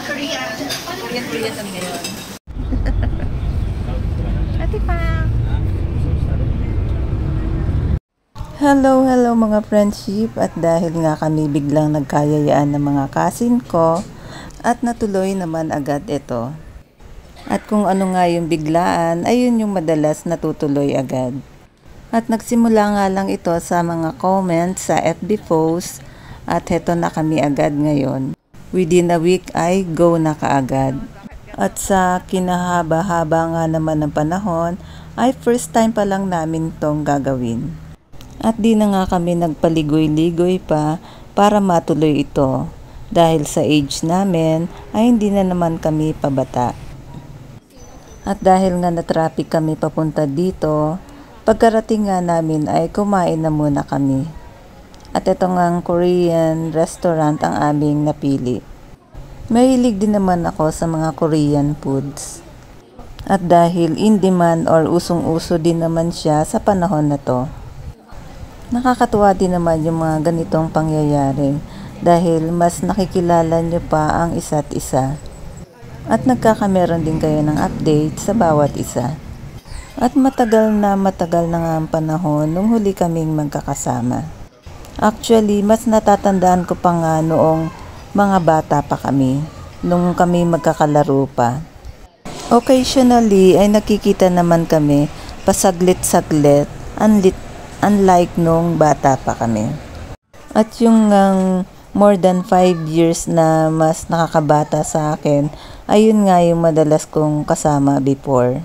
Korean kami ngayon. Ate pa. Hello mga friendship, at dahil nga kami biglang nagkayayaan ng mga cousin ko at natuloy naman agad ito. At kung ano nga yung biglaan, ayun yung madalas natutuloy agad. At nagsimula nga lang ito sa mga comments sa FB post at heto na kami agad ngayon. Within a week ay go na kaagad. At sa kinahaba-haba nga naman ng panahon ay first time pa lang namin tong gagawin. At di na nga kami nagpaligoy-ligoy pa para matuloy ito dahil sa age namin ay hindi na naman kami pabata. At dahil nga na-traffic kami papunta dito, pagkarating nga namin ay kumain na muna kami. At ito ngang Korean restaurant ang aming napili. Mahilig din naman ako sa mga Korean foods. At dahil in demand or usong-uso din naman siya sa panahon na to. Nakakatuwa din naman yung mga ganitong pangyayari dahil mas nakikilala nyo pa ang isa't isa. At nagkakameron din kayo ng update sa bawat isa. At matagal na nga ang panahon nung huli kaming magkakasama. Actually, mas natatandaan ko pa nga noong mga bata pa kami, nung kami magkakalaro pa. Occasionally ay nakikita naman kami pasaglit-saglit, unlike nung bata pa kami. At yung more than 5 years na mas nakakabata sa akin, ayun nga yung madalas kong kasama before.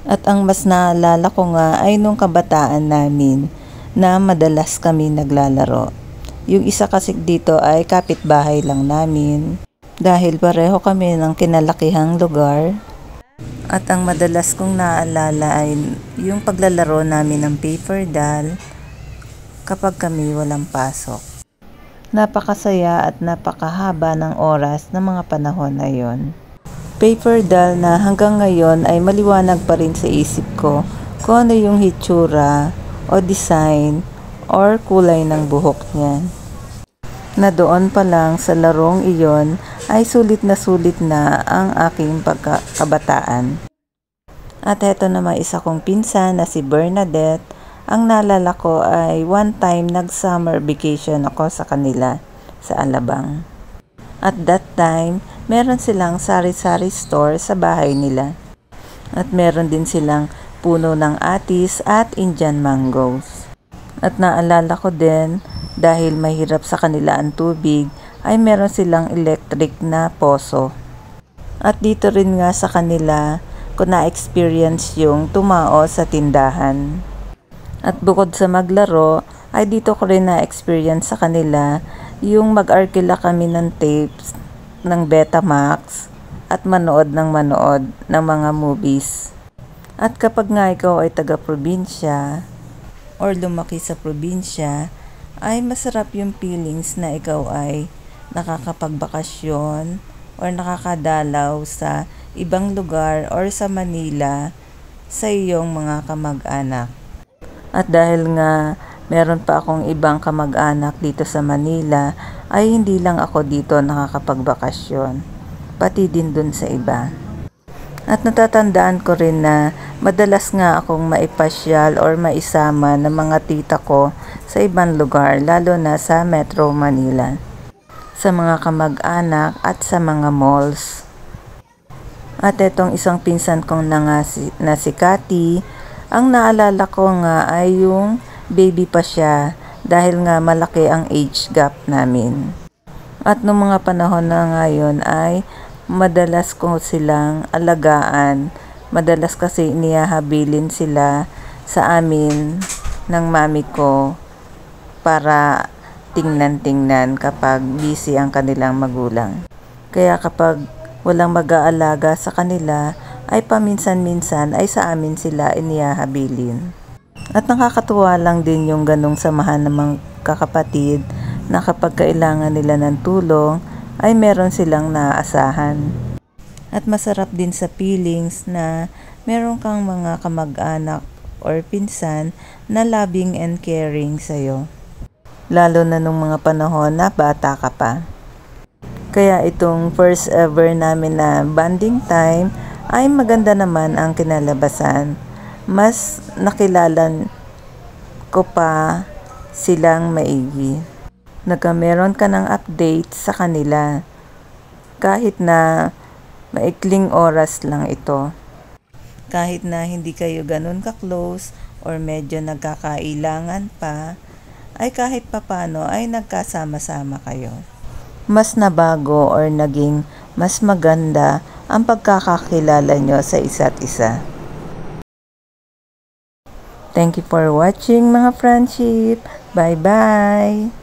At ang mas naalala ko nga ay nung kabataan namin na madalas kami naglalaro. Yung isa kasi dito ay kapitbahay lang namin dahil pareho kami ng kinalakihang lugar. At ang madalas kong naalala ay yung paglalaro namin ng paper doll kapag kami walang pasok. Napakasaya at napakahaba ng oras ng mga panahon na yon. Paper doll na hanggang ngayon ay maliwanag pa rin sa isip ko kung ano yung hitsura o design or kulay ng buhok niya. Na doon pa lang sa larong iyon ay sulit na ang aking pagkakabataan. At heto naman isa kong pinsan na si Bernadette. Ang naalala ko ay one time nag-summer vacation ako sa kanila sa Alabang. At that time, meron silang sari-sari store sa bahay nila. At meron din silang puno ng atis at Indian mangoes. At naalala ko din, dahil mahirap sa kanila ang tubig, ay meron silang electric na poso. At dito rin nga sa kanila ko na-experience yung tumao sa tindahan. At bukod sa maglaro, ay dito ko rin na-experience sa kanila yung mag-arkila kami ng tapes ng Betamax at manood ng mga movies. At kapag nga ikaw ay taga-probinsya or lumaki sa probinsya, ay masarap yung feelings na ikaw ay nakakapagbakasyon or nakakadalaw sa ibang lugar or sa Manila sa iyong mga kamag-anak. At dahil nga meron pa akong ibang kamag-anak dito sa Manila, ay hindi lang ako dito nakakapagbakasyon, pati din dun sa iba. At natatandaan ko rin na madalas nga akong maipasyal or maisama ng mga tita ko sa ibang lugar, lalo na sa Metro Manila, sa mga kamag-anak at sa mga malls. At etong isang pinsan kong na si Cathy, ang naalala ko nga ay yung baby pa siya dahil nga malaki ang age gap namin. At noong mga panahon na ngayon ay madalas ko silang alagaan. Madalas kasi inihahabilin sila sa amin ng mami ko para tingnan-tingnan kapag busy ang kanilang magulang. Kaya kapag walang mag-aalaga sa kanila, ay paminsan-minsan ay sa amin sila inihahabilin. At nakakatuwa lang din yung ganong samahan ng mga kakapatid na kapag kailangan nila ng tulong ay meron silang naaasahan. At masarap din sa feelings na meron kang mga kamag-anak or pinsan na loving and caring sa'yo. Lalo na nung mga panahon na bata ka pa. Kaya itong first ever namin na bonding time ay maganda naman ang kinalabasan. Mas nakilala ko pa silang maigi. Nagkameron ka ng update sa kanila. Kahit na maikling oras lang ito. Kahit na hindi kayo ganun ka-close or medyo nagkakailangan pa, ay kahit papano ay nagkasama-sama kayo. Mas nabago or naging mas maganda ang pagkakakilala nyo sa isa't isa. Thank you for watching mga friendship. Bye-bye!